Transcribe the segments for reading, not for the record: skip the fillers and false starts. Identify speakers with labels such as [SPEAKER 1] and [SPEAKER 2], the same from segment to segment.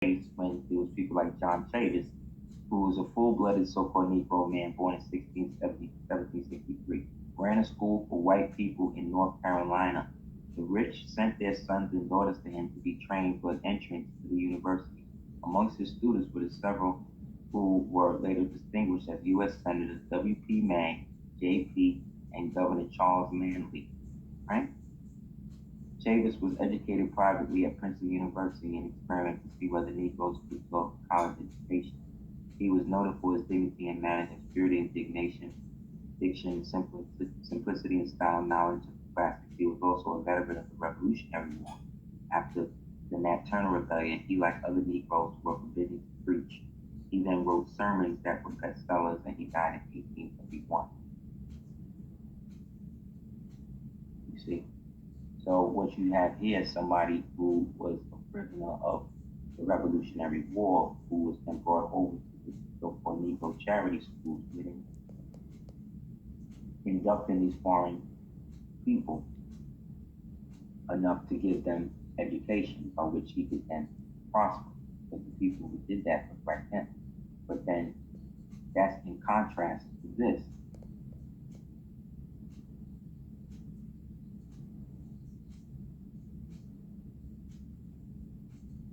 [SPEAKER 1] when there was people like John Chavis, who was a full-blooded so-called Negro man born in 1763, ran a school for white people in North Carolina. The rich sent their sons and daughters to him to be trained for entrance to the university. Amongst his students were the several who were later distinguished as U.S. Senators W.P. May, J.P., and Governor Charles Manley. Right? Chavis was educated privately at Princeton University and experimented to see whether Negroes could absorb college education. He was noted for his dignity and manners, his purity and diction, simplicity and style, knowledge of the classics. He was also a veteran of the Revolutionary War. After the Nat Turner Rebellion, he, like other Negroes, were forbidden to preach. He then wrote sermons that were bestsellers, and he died in 1871. You see? So what you have here is somebody who was a prisoner of the Revolutionary War, who was then brought over to the so-called Negro charity schools, meaning inducting these foreign people enough to give them education by which he could then prosper. Because the people who did that was right then. But then that's in contrast to this.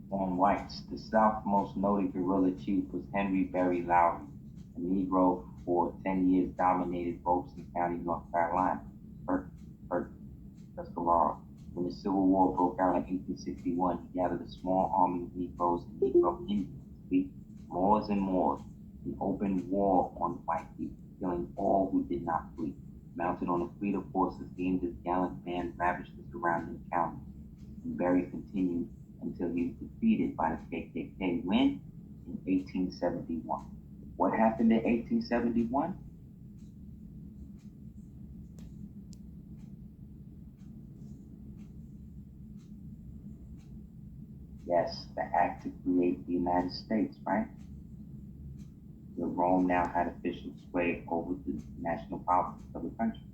[SPEAKER 1] On whites, the South's most noted guerrilla chief was Henry Lowry, a Negro who for 10 years dominated Robeson County, North Carolina, Tuscarora. When the Civil War broke out in 1861, he gathered a small army of Negroes and Negro Indians, Moors and Moors, and opened war on white people, killing all who did not flee. Mounted on a fleet of horses, he and his gallant band ravaged the surrounding counties, and Berry continued until he was defeated by the KKK. When? In 1871. What happened in 1871? Yes, the act to create the United States, right? Where Rome now had official sway over the national politics of the country.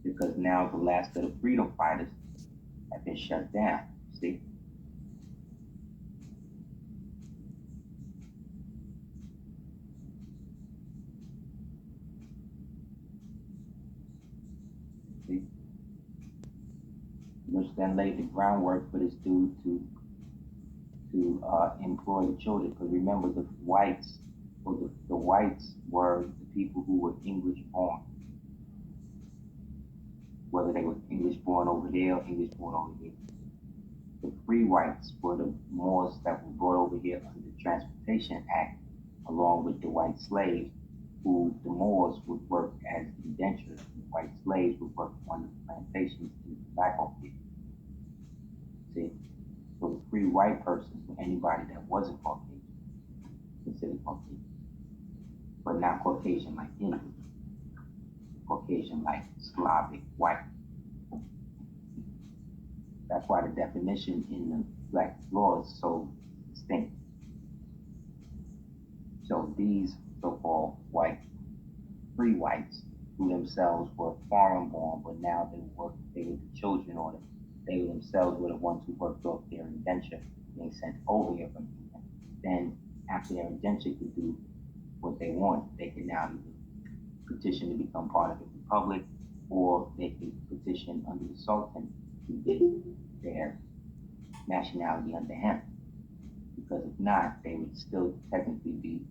[SPEAKER 1] Because now the last of the freedom fighters have been shut down. See? See? Which then laid the groundwork for this dude to employ the children. Because remember, the whites, or the whites were the people who were English born, whether they were English born over there or English born over here. The free whites were the Moors that were brought over here under the Transportation Act, along with the white slaves, who the Moors would work as indentures. The white slaves would work on the plantations in the tobacco field. See? So the free white person was anybody that wasn't Caucasian, considered Caucasian. But not Caucasian like Indian, Caucasian like Slavic white. That's why the definition in the Black law is so distinct. So these so-called white, free whites, who themselves were foreign born, but now they were the children, or they themselves were the ones who worked off their indenture being sent over here from England. Then after their indenture could do what they want, they can now petition to become part of the republic, or they can petition under the Sultan to get their nationality under him. Because if not, they would still technically be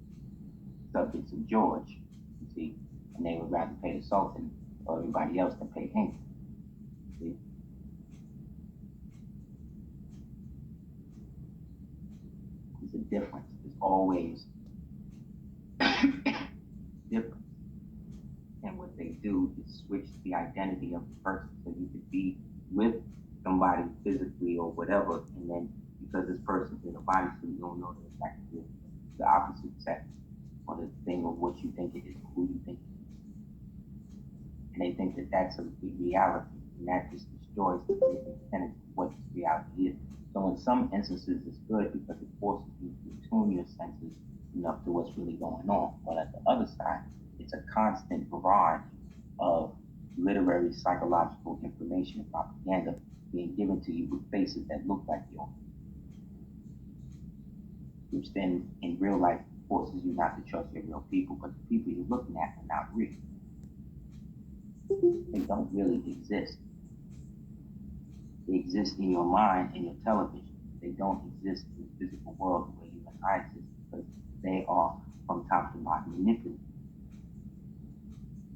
[SPEAKER 1] subjects of George, you see, and they would rather pay the Sultan or everybody else than pay him. See? There's a difference. There's always difference. And what they do is switch the identity of the person, so you could be with somebody physically or whatever, and then because this person's in a bodysuit, you don't know that it's actually the opposite sex, or the thing of what you think it is, or who you think it is. And they think that that's a reality, and that just destroys the tenets of what reality is. So in some instances, it's good because it forces you to tune your senses enough to what's really going on. But at the other side, it's a constant barrage of literary, psychological information and propaganda being given to you with faces that look like yours. which then in real life forces you not to trust your real people, but the people you're looking at are not real. They don't really exist. They exist in your mind and your television. They don't exist in the physical world the way you and I exist, because they are from top to bottom manipulated.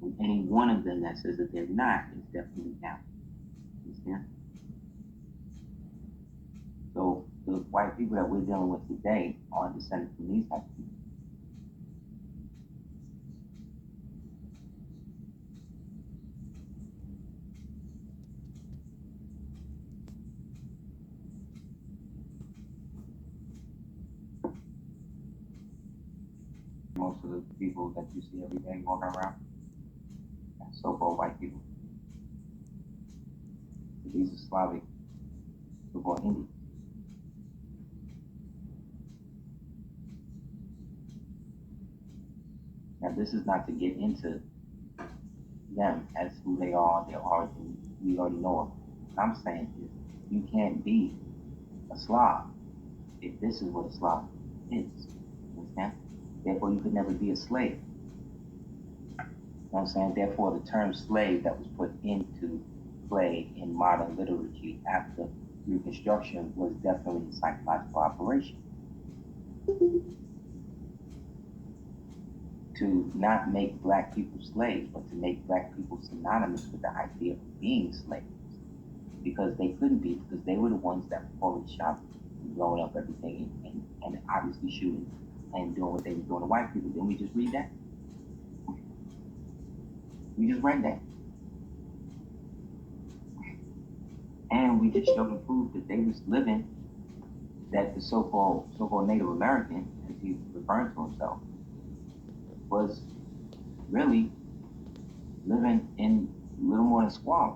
[SPEAKER 1] And any one of them that says that they're not is definitely down. Understand? So the white people that we're dealing with today are descended from these types of people. Most of the people that you see every day walking around, so-called white people. These are Slavic, so-called Indians. Now, this is not to get into them as who they are, their origin. We already know them. What I'm saying is, you can't be a Slav if this is what a Slav is. Understand? Therefore, you could never be a slave. You know what I'm saying? Therefore, the term slave that was put into play in modern literature after Reconstruction was definitely a psychological operation to not make black people slaves, but to make black people synonymous with the idea of being slaves. Because they couldn't be, because they were the ones that were calling shots and blowing up everything and obviously shooting and doing what they were doing to white people. Didn't we just read that? We just read that. And we just showed and proved that they was living, that the so-called Native American, as he referred to himself, was really living in little more than squalor.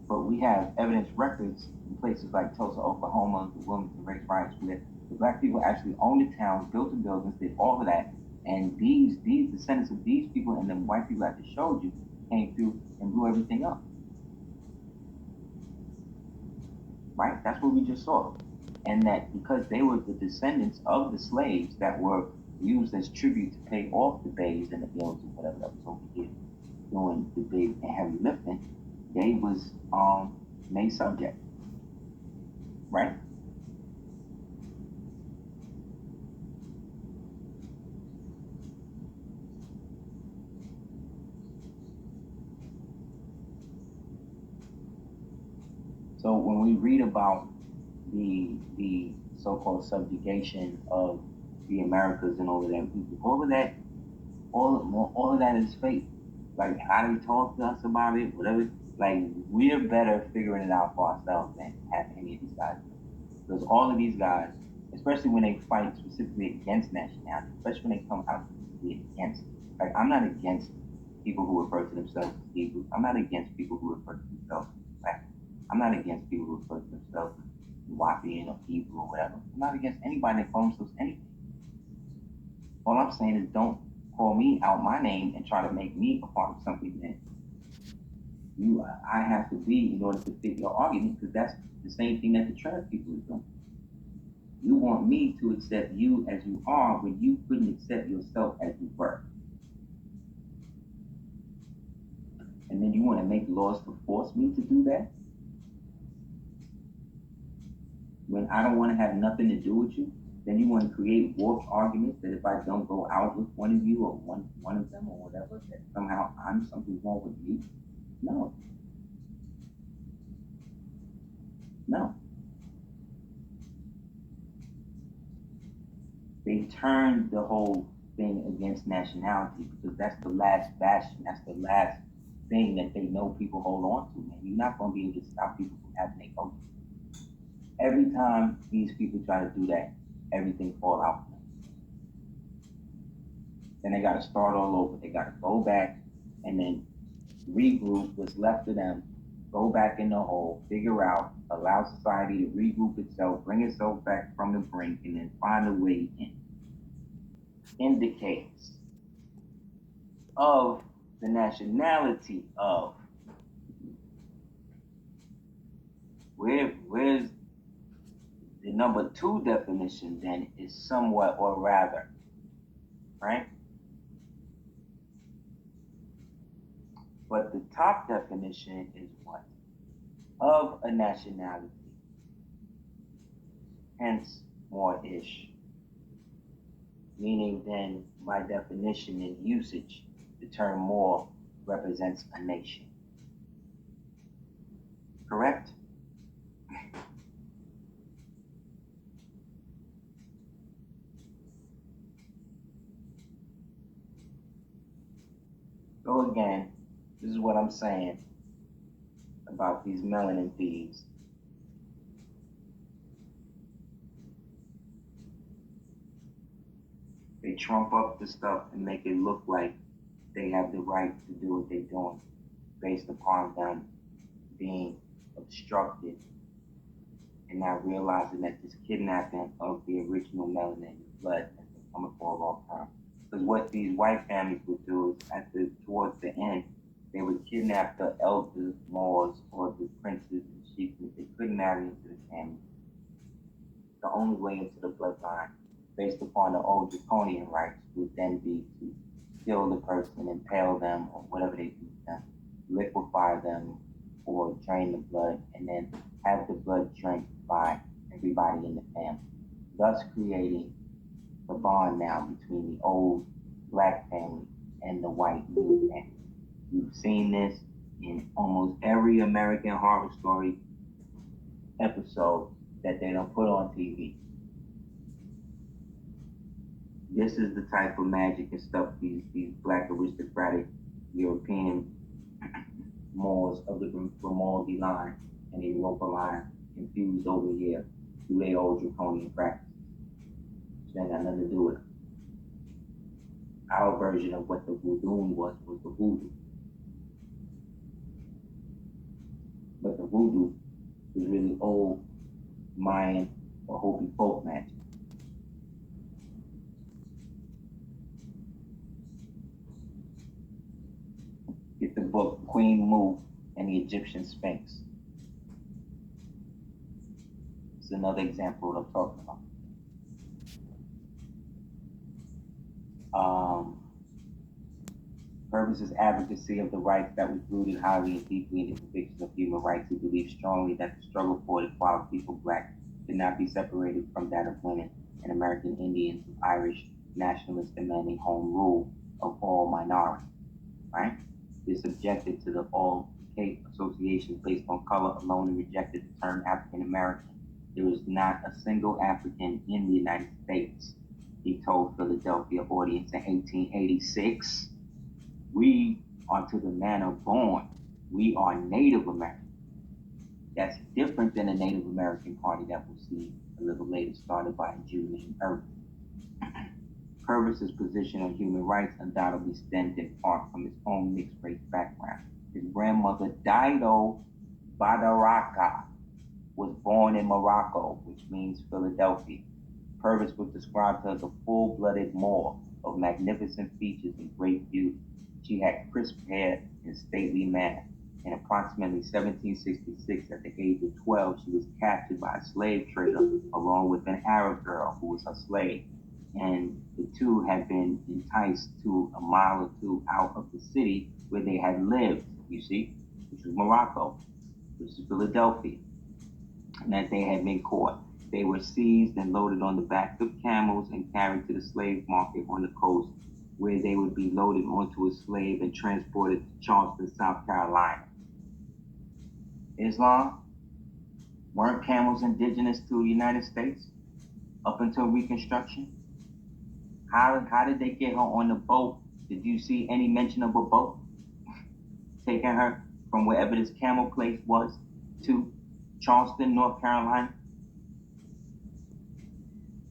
[SPEAKER 1] But we have evidence records in places like Tulsa, Oklahoma, the Wilmington race riots, where the black people actually owned the towns, built the buildings, did all of that. And these descendants of these people and the white people I just showed you came through and blew everything up. Right? That's what we just saw. And that because they were the descendants of the slaves that were used as tribute to pay off the bays and the bills and whatever that was over here doing the big and heavy lifting, they was made subject. Right? So when we read about the so-called subjugation of the Americas and all of that, all of that is fake. Like, how do they talk to us about it? Whatever. Like, we're better figuring it out for ourselves than having any of these guys. Because all of these guys, especially when they fight specifically against nationality, especially when they come out to be against. Like, I'm not against people who refer to themselves as Hebrews. I'm not against people who refer to themselves as black. I'm not against people who refer to themselves as Wapian or Hebrew or whatever. I'm not against anybody that calls themselves anything. All I'm saying is don't call me out my name and try to make me a part of something that I have to be in order to fit your argument, because that's the same thing that the trans people are doing. You want me to accept you as you are when you couldn't accept yourself as you were. And then you want to make laws to force me to do that? When I don't want to have nothing to do with you, then you want to create warped arguments that if I don't go out with one of you or one of them or whatever, that somehow something's wrong with me. No. No. They turned the whole thing against nationality because that's the last bastion, that's the last thing that they know people hold on to, man. You're not going to be able to stop people from having their culture. Every time these people try to do that, everything falls out. Then they got to start all over. They got to go back and then regroup what's left of them, go back in the hole, figure out, allow society to regroup itself, bring itself back from the brink, and then find a way in. Indicates of the nationality of. Where's The number 2 definition then is somewhat or rather, right? But the top definition is what? Of a nationality, hence Moorish. Meaning then, by definition and usage, the term Moor represents a nation. Correct? So again, this is what I'm saying about these melanin thieves. They trump up the stuff and make it look like they have the right to do what they're doing based upon them being obstructed and not realizing that this kidnapping of the original melanin blood has been coming for a long time. Because what these white families would do is towards the end, they would kidnap the elder Moors or the princes and chiefs. They couldn't marry into the family. The only way into the bloodline, based upon the old draconian rites, would then be to kill the person, impale them, or whatever they do to them, liquefy them, or drain the blood, and then have the blood drank by everybody in the family, thus creating the bond now between the old black family and the white new family. You've seen this in almost every American Horror Story episode that they don't put on TV. This is the type of magic and stuff these black aristocratic European Moors of the Grimaldi line and the Europa line infused over here through their old draconian practices. Which ain't got nothing to do with it. Our version of what the voodoo was the voodoo. But the voodoo was really old Mayan or Hopi folk magic. Get the book Queen Mu and the Egyptian Sphinx. It's another example of what I'm talking about. Purvis' advocacy of the rights that was rooted highly and deeply in the convictions of human rights. He believed strongly that the struggle for equality for blacks could not be separated from that of women and American Indians, Irish nationalists demanding home rule of all minorities, right? This objected to the all Cape associations based on color alone and rejected the term African American. There was not a single African in the United States, he told Philadelphia audience in 1886. We are to the manner born. We are Native American. That's different than the Native American Party that we'll see a little later, started by a Jew named Irving. Purvis's position on human rights undoubtedly stemmed in part from his own mixed race background. His grandmother, Dido Badaraka, was born in Morocco, which means Philadelphia. Purvis was described as a full-blooded Moor of magnificent features and great beauty. She had crisp hair and stately manner. In approximately 1766, at the age of 12, she was captured by a slave trader along with an Arab girl who was her slave. And the two had been enticed to a mile or two out of the city where they had lived, you see, which was Morocco, which is Philadelphia, and that they had been caught. They were seized and loaded on the backs of camels and carried to the slave market on the coast, where they would be loaded onto a slave and transported to Charleston, South Carolina. Islam? Weren't camels indigenous to the United States up until Reconstruction? How did they get her on the boat? Did you see any mention of a boat taking her from wherever this camel place was to Charleston, North Carolina?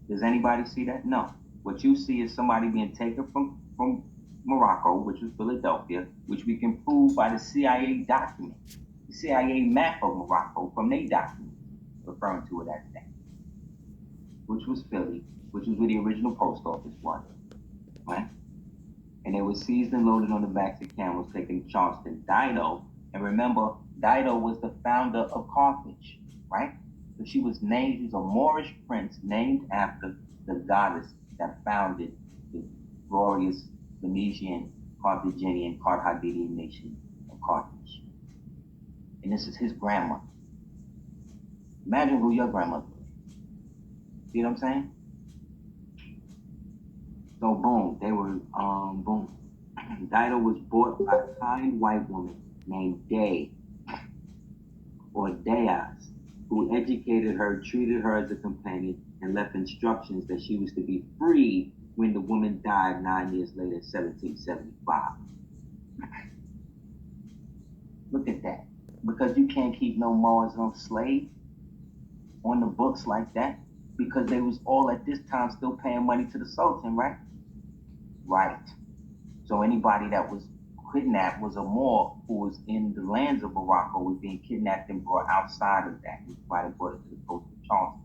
[SPEAKER 1] Does anybody see that? No. What you see is somebody being taken from Morocco, which was Philadelphia, which we can prove by the CIA document, the CIA map of Morocco from their document, referring to it as that, which was Philly, which was where the original post office was, right? And they were seized and loaded on the backs of camels taken to Charleston. Dido, and remember, Dido was the founder of Carthage, right? So she was a Moorish prince named after the goddess that founded the glorious Phoenician, Carthaginian nation of Carthage. And this is his grandmother. Imagine who your grandmother is. See what I'm saying? So boom, they were, boom. Dido was bought by a kind white woman named Day, or Deas, who educated her, treated her as a companion, and left instructions that she was to be freed when the woman died 9 years later, 1775. Look at that. Because you can't keep no Moors no slave on the books like that, because they was all at this time still paying money to the Sultan, right? Right. So anybody that was kidnapped was a Moor who was in the lands of Morocco, was being kidnapped and brought outside of that. That's why they brought it to the coast of Charleston.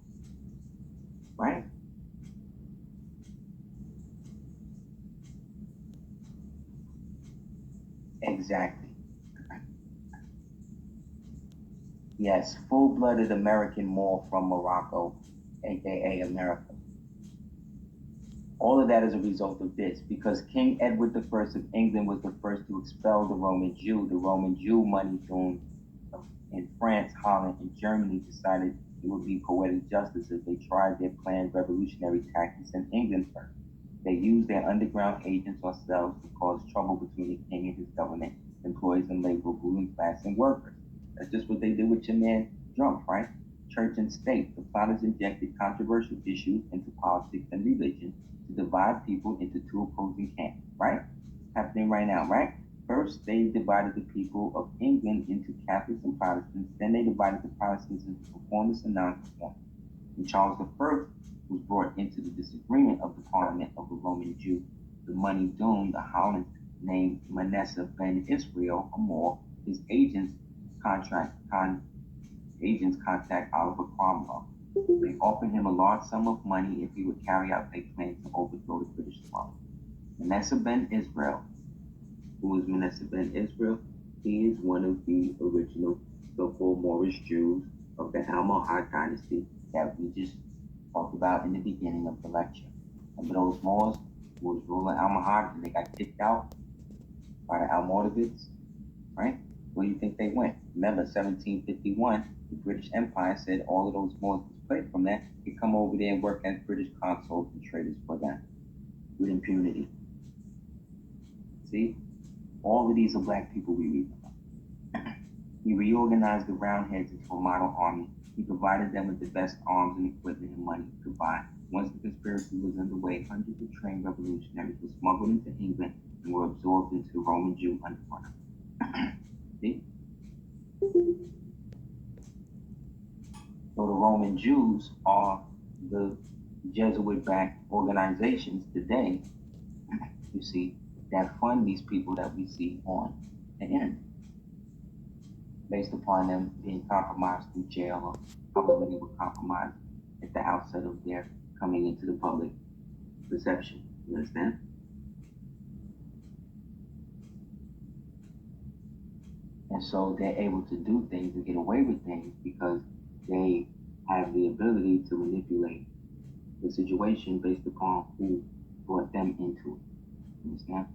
[SPEAKER 1] Right? Exactly. Yes, full-blooded American Moor from Morocco, aka America. All of that is a result of this, because King Edward I of England was the first to expel the Roman Jew. The Roman Jew money doing in France, Holland, and Germany decided it would be poetic justice if they tried their planned revolutionary tactics in England first. They used their underground agents or cells to cause trouble between the king and his government, employees and labor, ruling class, and workers. That's just what they did with your man Trump, right? Church and state. The plotters injected controversial issues into politics and religion to divide people into two opposing camps, right? Happening right now, right? First, they divided the people of England into Catholics and Protestants. Then they divided the Protestants into conformists and non-conformists. When Charles I was brought into the disagreement of the Parliament of the Roman Jew, the money doomed the Holland named Manasseh ben Israel, a Moor, his contact Oliver Cromwell. They offered him a large sum of money if he would carry out their plan to overthrow the British throne. Manasseh ben Israel. Who is Manasseh ben Israel? He is one of the original so-called Moorish Jews of the Almohad dynasty that we just talked about in the beginning of the lecture. Remember those Moors who was ruling Almohad and they got kicked out by the Almoravids, right? Where do you think they went? Remember, 1751, the British Empire said all of those Moors displaced from that could come over there and work as British consuls and traders for them with impunity. See? All of these are black people we read about. He reorganized the Roundheads into a model army. He provided them with the best arms and equipment and money he could buy. Once the conspiracy was underway, hundreds of trained revolutionaries were smuggled into England and were absorbed into the Roman Jew underground. See? So the Roman Jews are the Jesuit-backed organizations today, you see, that fund these people that we see on the internet, based upon them being compromised through jail or however they were compromised at the outset of their coming into the public perception. You understand? And so they're able to do things and get away with things because they have the ability to manipulate the situation based upon who brought them into it. You understand?